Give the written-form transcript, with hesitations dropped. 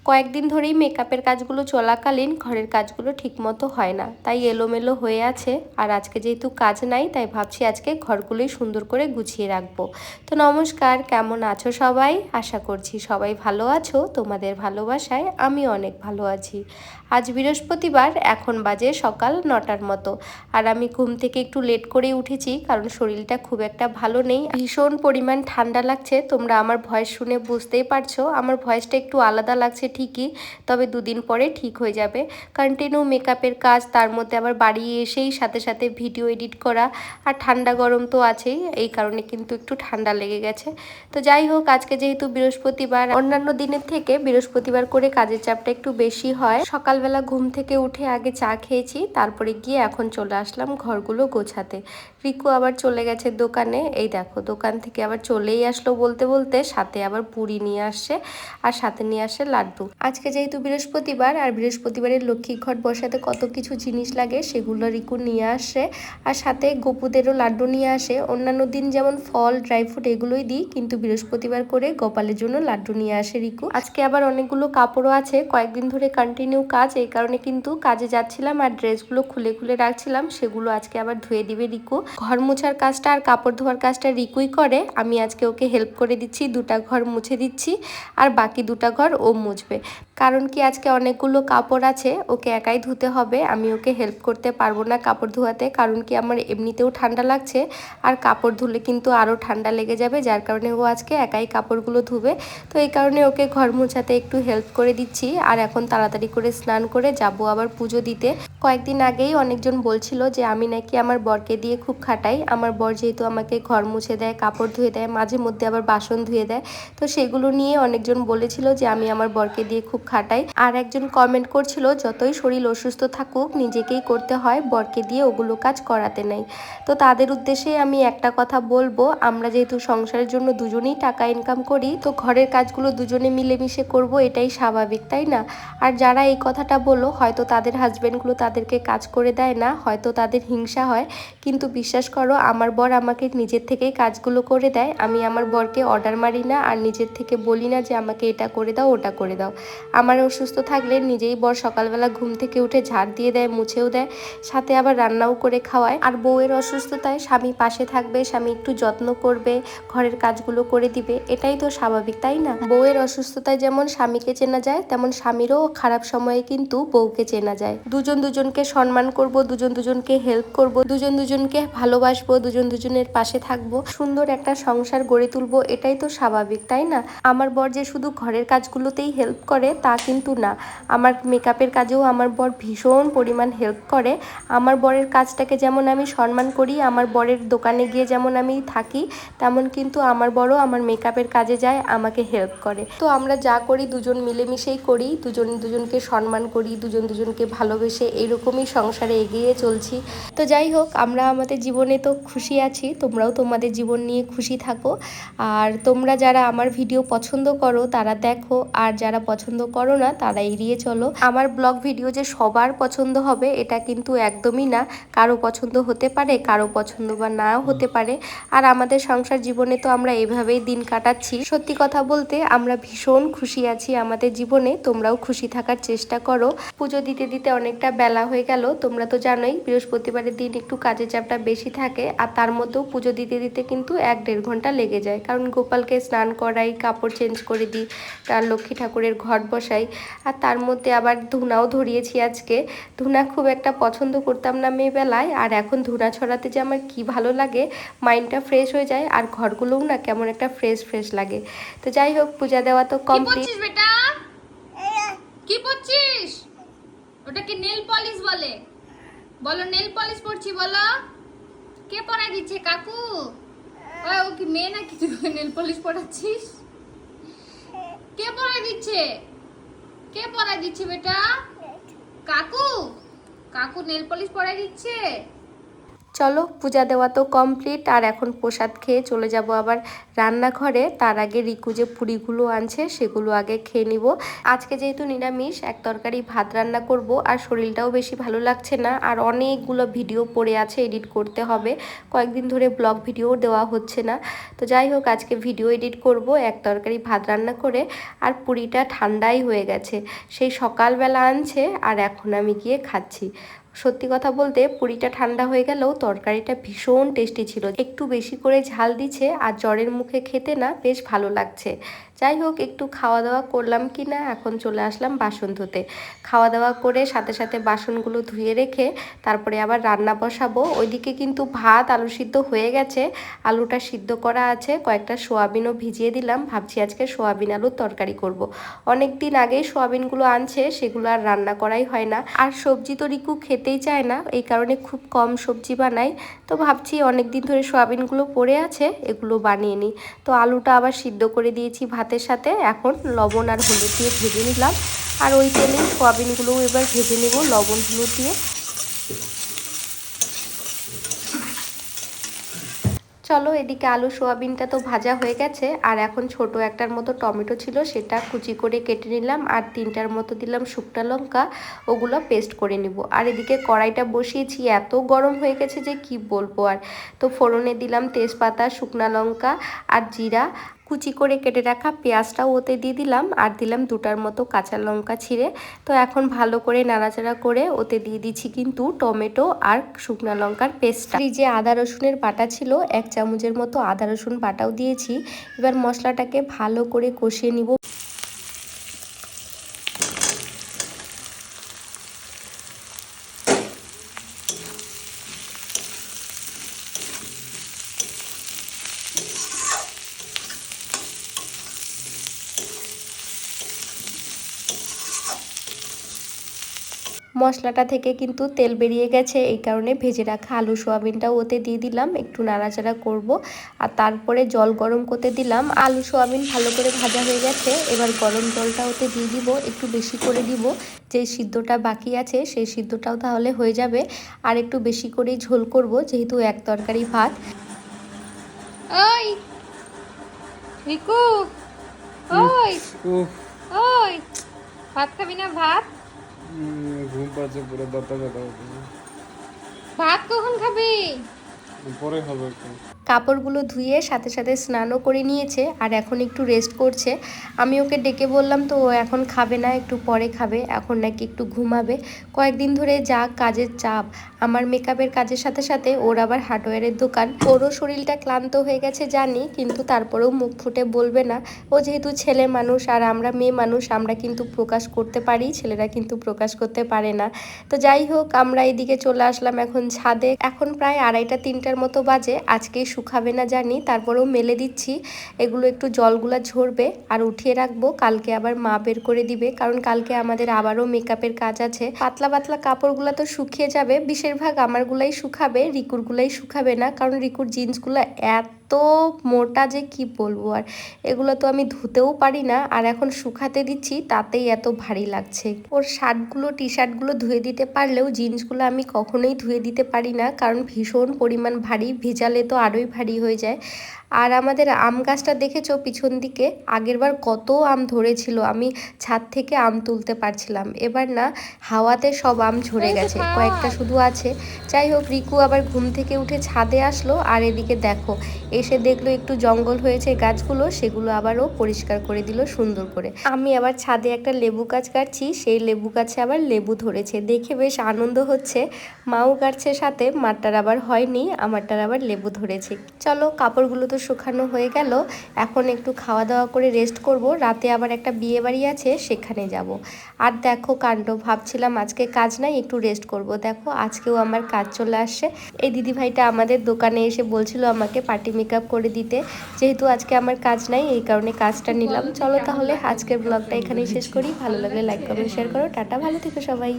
কয়েকদিন ধরেই মেকআপের কাজগুলো চলাকালীন ঘরের কাজগুলো ঠিকমতো হয় না, তাই এলোমেলো হয়ে আছে। আর আজকে যেহেতু কাজ নাই, তাই ভাবছি আজকে ঘরগুলোই সুন্দর করে গুছিয়ে রাখবো। তো নমস্কার, কেমন আছো সবাই? আশা করছি সবাই ভালো আছো। তোমাদের ভালোবাসায় আমি অনেক ভালো আছি। আজ বৃহস্পতিবার, এখন বাজে সকাল 9টার মতো। আর আমি ঘুম থেকে একটু লেট করে উঠেছি, কারণ শরীরটা খুব একটা ভালো নেই। ভীষণ পরিমাণ ঠান্ডা লাগছে। তোমরা আমার ভয়েস শুনে বুঝতেই পারছো আমার ভয়েসটা একটু আলাদা লাগছে ঠিকই, তবে দুদিন পরে ঠিক হয়ে যাবে। কন্টিনিউ মেকআপের কাজ, তার মধ্যে আবার বাড়ি এসেই সাথে সাথে ভিডিও এডিট করা, আর ঠান্ডা গরম তো আছেই, এই কারণে কিন্তু একটু ঠান্ডা লেগে গেছে। তো যাই হোক, আজকে যেহেতু বৃহস্পতিবার, অন্যান্য দিনের থেকে বৃহস্পতিবার করে কাজের চাপটা একটু বেশি হয়। সকালবেলা ঘুম থেকে উঠে আগে চা খেয়েছি, তারপরে গিয়ে এখন চলে আসলাম ঘরগুলো গোছাতে। রিকু আবার চলে গেছে দোকানে। এই দেখো, দোকান থেকে আবার চলেই আসলো বলতে বলতে, সাথে আবার পুরি নিয়ে আসছে আর সাথে নিয়ে আসে লাড্ডু। আজকে যেহেতু বৃহস্পতিবার, আর বৃহস্পতিবারের লক্ষ্মী ঘট বসাতে কত কিছু জিনিস লাগে, সেগুলো রিকু নিয়ে আসে। আর সাথে গোপুদেরও লাড্ডু নিয়ে আসে। অন্যান্য দিন যেমন ফল, ড্রাই ফ্রুট এগুলোই দিই, কিন্তু বৃহস্পতিবার করে গোপালের জন্য লাড্ডু নিয়ে আসে রিকু। আজকে আবার অনেকগুলো কাপড়ও আছে, কয়েকদিন ধরে কন্টিনিউ কাজ, এই কারণে কিন্তু কাজে যাচ্ছিলাম আর ড্রেসগুলো খুলে খুলে রাখছিলাম, সেগুলো আজকে আবার ধুয়ে দিবে রিকু। ঘর মোছার কাজটা আর কাপড় ধোয়ার কাজটা রিকুই করে, আমি আজকে ওকে হেল্প করে দিচ্ছি। দুটা ঘর মুছে দিচ্ছি আর বাকি দুটা ঘর ও মুছবে। কারণ কি, আজকে অনেকগুলো কাপড় আছে, ওকে একাই ধুতে হবে। আমি ওকে হেল্প করতে পারবো না কাপড় ধোয়াতে, কারণ কি আমার এমনিতেও ঠান্ডা লাগছে, আর কাপড় ধুলে কিন্তু আরও ঠান্ডা লেগে যাবে, যার কারণে ও আজকে একাই কাপড়গুলো ধুবে। তো এই কারণে ওকে ঘর মোছাতে একটু হেল্প করে দিচ্ছি। আর এখন তাড়াতাড়ি করে স্নান করে যাব আবার পুজো দিতে। কয়েকদিন আগেই অনেকজন বলছিল যে আমি নাকি আমার বরকে দিয়ে খুব খাটাই। আমার বর যেহেতু আমাকে ঘর মুছে দেয়, কাপড় ধুয়ে দেয়, মাঝে মধ্যে আবার বাসন ধুয়ে দেয়, তো সেগুলো নিয়ে অনেকজন বলেছিল যে আমি আমার বরকে দিয়ে খুব খাটাই। আর একজন কমেন্ট করছিল, যতই শরীর অসুস্থ থাকুক নিজেকেই করতে হয়, বরকে দিয়ে ওগুলো কাজ করাতে নেই। তো তাদের উদ্দেশ্যে আমি একটা কথা বলবো, আমরা যেহেতু সংসারের জন্য দুজনেই টাকা ইনকাম করি, তো ঘরের কাজগুলো দুজনে মিলেমিশে করব, এটাই স্বাভাবিক, তাই না? আর যারা এই কথাটা বলো, হয়তো তাদের হাজব্যান্ডগুলো তাদেরকে কাজ করে দেয় না, হয়তো তাদের হিংসা হয়, কিন্তু বিশ্বাস করো আমার বর আমাকে নিজের থেকেই কাজগুলো করে দেয়। আমি আমার বরকে অর্ডার মারি না, আর নিজের থেকে বলি না যে আমাকে এটা করে দাও, ওটা করে দাও। আমার অসুস্থ থাকলে নিজেই বর সকালবেলা ঘুম থেকে উঠে ঝাড় দিয়ে দেয়, মুছেও দেয়, সাথে আবার রান্নাও করে খাওয়ায়। আর বউয়ের অসুস্থতায় স্বামী পাশে থাকবে, স্বামী একটু যত্ন করবে, ঘরের কাজগুলো করে দিবে, এটাই তো স্বাভাবিক, তাই না? বউয়ের অসুস্থতায় যেমন স্বামীকে চেনা যায়, তেমন স্বামীরও খারাপ সময়ে কিন্তু বউকে চেনা যায়। দুজন দুজনকে সম্মান করব, দুজন দুজনকে হেল্প করব, দুজন দুজনকে ভালোবাসবো, দুজন দুজনের পাশে থাকবো, সুন্দর একটা সংসার গড়ে তুলবো, এটাই তো স্বাভাবিক, তাই না? আমার বর যে শুধু ঘরের কাজগুলোতেই হেল্প করে তা কিন্তু না, আমার মেকআপের কাজেও আমার বর ভীষণ পরিমাণ হেল্প করে। আমার বরের কাজটাকে যেমন আমি সম্মান করি, আমার বরের দোকানে গিয়ে যেমন আমি থাকি, তেমন কিন্তু আমার বড় আমার মেকআপের কাজে যায়, আমাকে হেল্প করে। তো আমরা যা করি দুজন মিলেমিশেই করি, দুজন দুজনকে সম্মান করি, দুজন দুজনকে ভালোবেসে এইরকমই সংসারে এগিয়ে চলছি। তো যাই হোক, আমরা আমাদের জীবনে তো খুশি আছি, তোমরাও তোমাদের জীবন নিয়ে খুশি থাকো। আর তোমরা যারা আমার ভিডিও পছন্দ করো তারা দেখো, আর যারা পছন্দ করো না তারা এড়িয়ে চলো। আমার ব্লগ ভিডিও যে সবার পছন্দ হবে এটা কিন্তু একদমই না, কারো পছন্দ হতে পারে, কারো পছন্দ বা নাও হতে পারে। আর আমাদের সংসার জীবনে তো আমরা এভাবেই দিন কাটাচ্ছি। সত্যি কথা বলতে আমরা ভীষণ খুশি আছি আমাদের জীবনে, তোমরাও খুশি থাকার চেষ্টা করো। পুজো দিতে দিতে অনেকটা বেলা হয়ে গেল। তোমরা তো জানোই বৃহস্পতিবারের দিন একটু কাজের চাপটা বেশি থাকে, আর তার মধ্যেও পুজো দিতে দিতে কিন্তু 1-1.5 ঘন্টা লেগে যায়, কারণ গোপালকে স্নান করাই, কাপড় চেঞ্জ করে দিই, তার লক্ষ্মী ঠাকুরের ঘট বসাই, আর তার মধ্যে আবার ধুনাও ধরিয়েছি আজকে। ধুনা খুব একটা পছন্দ করতাম না মেয়েবেলায়, আর এখন ধুনা ছড়াতে যে আমার কি ভালো লাগে, মাইন্ডটা ফ্রেশ হয়ে যায়, আর ঘরগুলোও না কেমন একটা ফ্রেশ ফ্রেশ লাগে। তো যাই হোক, পূজা দেওয়া তো কমপ্লিট। বেটা কি পড়ছিস? ওটা কি নেল পলিশ বলে? বলো নেল পলিশ পড়ছি বলো। কে পড়াই দিচ্ছে? কাকু? ওই ও কি মেয়ে নাকি তুই নেল পলিশ পড়াচ্ছিস? কে পড়াই দিচ্ছে? কে পড়াই দিচ্ছে বেটা? কাকু? কাকু নেল পলিশ পড়াই দিচ্ছে? চলো পূজা দেওয়া তো কমপ্লিট, আর এখন প্রসাদ খেয়ে চলে যাব আবার রান্নাঘরে। তার আগে রিকু যে পুরিগুলো আনছে সেগুলো আগে খেয়ে নিব। আজকে যেহেতু নিরামিষ, এক তরকারি ভাত রান্না করব, আর শরীরটাও বেশি ভালো লাগছে না, আর অনেকগুলো ভিডিও পড়ে আছে এডিট করতে হবে। কয়েকদিন ধরে ব্লগ ভিডিও দেওয়া হচ্ছে না। তো যাই হোক, আজকে ভিডিও এডিট করব এক তরকারি ভাত রান্না করে। আর পুরিটা ঠান্ডাই হয়ে গেছে, সেই সকালবেলা আনছে আর এখন আমি গিয়ে খাচ্ছি। সত্যি কথা বলতে পুরিটা ঠান্ডা হয়ে গেলেও তরকারিটা ভীষণ টেস্টি ছিল, একটু বেশি করে ঝাল দিচ্ছে, আর জ্বরের মুখে খেতে না বেশ ভালো লাগছে। যাই হোক, একটু খাওয়া দাওয়া করলাম কি না, এখন চলে আসলাম বাসন ধুতে। খাওয়া দাওয়া করে সাথে সাথে বাসনগুলো ধুয়ে রেখে তারপরে আবার রান্না বসাবো। ওইদিকে কিন্তু ভাত আলু সিদ্ধ হয়ে গেছে, আলুটা সিদ্ধ করা আছে, কয়েকটা সোয়াবিনও ভিজিয়ে দিলাম। ভাবছি আজকে সোয়াবিন আলুর তরকারি করব। অনেক দিন আগেই সোয়াবিনগুলো আনছে, সেগুলো আর রান্না করাই হয় না। আর সবজি তো রিকু খেতেই চায় না, এই কারণে খুব কম সবজি বানাই। তো ভাবছি অনেক দিন ধরে সোয়াবিনগুলো পড়ে আছে, এগুলো বানিয়ে নিই। তো আলুটা আবার সিদ্ধ করে দিয়েছি ভাতের সাথে, এখন লবণ আর হলুদ দিয়ে ভেজে নিলাম। আর ওই তেলেই সোয়াবিনগুলোও এবার ভেজে নেব লবণ হলুদ দিয়ে। চলো, এদিকে আলু সোয়াবিনটা তো ভাজা হয়ে গেছে, আর এখন ছোট একটার মতো টমেটো ছিল, সেটা কুচি করে কেটে নিলাম, আর 3টার মতো দিলাম শুকনো লঙ্কা, ওগুলো পেস্ট করে নিব। আর এদিকে কড়াইটা বসিয়েছি, এত গরম হয়ে গেছে যে কি বলবো আর। তো ফোড়নে দিলাম তেজপাতা, শুকনো লঙ্কা আর জিরা, কুচি করে কেটে রাখা পেঁয়াজটাও ওতে দিয়ে দিলাম, আর দিলাম 2টার মতো কাঁচা লঙ্কা ছিঁড়ে। তো এখন ভালো করে নাড়াচাড়া করে ওতে দিয়ে দিচ্ছি কিন্তু টমেটো আর শুকনো লঙ্কার পেস্টটা। এই যে আদা রসুনের বাটা ছিল, 1 চামচের মতো আদা রসুন বাটাও দিয়েছি। এবার মশলাটাকে ভালো করে কষিয়ে নিব। মশলাটা থেকে কিন্তু তেল বেরিয়ে গেছে, এই কারণে ভেজে রাখা আলু সোয়াবিনটাও ওতে দিয়ে দিলাম, একটু নাড়াচাড়া করব। আর তারপরে জল গরম করতে দিলাম। আলু সোয়াবিন ভালো করে ভাজা হয়ে গেছে, এবার গরম জলটা ওতে দিয়ে দিব, একটু বেশি করে দিব। যে সিদ্ধটা বাকি আছে সেই সিদ্ধটাও তাহলে হয়ে যাবে। আর একটু বেশি করেই ঝোল করব, যেহেতু এক তরকারি ভাত। ওই রিকু, ওই ওই ভাত খাবি না? ভাত ঘুম পাচ্ছে পুরো, দাঁতা ব্যথা হচ্ছে। ভাত কখন খাবি? পরে খাবো একটু। কাপড়গুলো ধুয়ে সাথে সাথে স্নানও করে নিয়েছে, আর এখন একটু রেস্ট করছে। আমি ওকে ডেকে বললাম, তো ও এখন খাবে না, একটু পরে খাবে, এখন নাকি একটু ঘুমাবে। কয়েকদিন ধরে যা কাজের চাপ, আমার মেকআপের কাজের সাথে সাথে ওর আবার হার্ডওয়্যারের দোকান, ওরও শরীরটা ক্লান্ত হয়ে গেছে জানি, কিন্তু তারপরেও মুখ ফুটে বলবে না। ও যেহেতু ছেলে মানুষ আর আমরা মেয়ে মানুষ, আমরা কিন্তু প্রকাশ করতে পারি, ছেলেরা কিন্তু প্রকাশ করতে পারে না। তো যাই হোক, আমরা এদিকে চলে আসলাম এখন ছাদে। এখন প্রায় 2:30-3টার মতো বাজে। আজকেই শুকাবে না জানি, তারপরেও মেলে দিচ্ছি। এগুলো একটু জলগুলা ঝরবে আর উঠিয়ে রাখবো, কালকে আবার মা বের করে দিবে, কারণ কালকে আমাদের আবারও মেকআপের কাজ আছে। পাতলা পাতলা কাপড়গুলো তো শুকিয়ে যাবে, বেশিরভাগ আমারগুলাই শুকাবে, রিকুরগুলাই শুকাবে না, কারণ রিকুর জিন্সগুলো এত মোটা যে কি বলবো। আর এগুলো তো আমি ধুতেও পারি না, আর এখন শুকাতে দিচ্ছি তাতেই এত ভারী লাগছে। ওর শার্টগুলো টি শার্টগুলো ধুয়ে দিতে পারলেও জিন্সগুলো আমি কখনোই ধুয়ে দিতে পারি না, কারণ ভীষণ পরিমাণ ভারী, ভিজালে তো আরোই ভারী হয়ে যায়। আর আমাদের আম গাছটা দেখেছো পিছন দিকে, আগেরবার কত আম ধরেছিল, আমি ছাদ থেকে আম তুলতে পারছিলাম, এবার না হাওয়াতে সব আম ঝরে গেছে, কয়েকটা শুধু আছে। যাই হোক, রিকু আবার ঘুম থেকে উঠে ছাদে আসলো, আর এদিকে দেখো এসে দেখলো একটু জঙ্গল হয়েছে গাছগুলো, সেগুলো আবারও পরিষ্কার করে দিল সুন্দর করে। আমি আবার ছাদে একটা লেবু গাছ কাটছি, সেই লেবু গাছে আবার লেবু ধরেছে, দেখে বেশ আনন্দ হচ্ছে। মাও কাটছে সাথে, মারটার আবার হয়নি, আমারটার আবার লেবু ধরেছে। চলো, কাপড়গুলো তো শুকানো হয়ে গেল, এখন একটু খাওয়া দাওয়া করে রেস্ট করব। রাতে আবার একটা বিয়ে বাড়ি আছে, সেখানে যাব। আর দেখো কাণ্ড, ভাবছিলাম আজকে কাজ নাই, একটু রেস্ট করব, দেখো আজকেও আমার কাজ চলে আসছে। এই দিদিভাইটা আমাদের দোকানে এসে বলছিল আমাকে পার্টি মেকআপ করে দিতে, যেহেতু আজকে আমার কাজ নাই এই কারণে কাজটা নিলাম। চলো তাহলে আজকের ব্লগটা এখানেই শেষ করি, ভালো লাগলে লাইক কমেন্ট শেয়ার করো, টাটা, ভালো থেকো সবাই।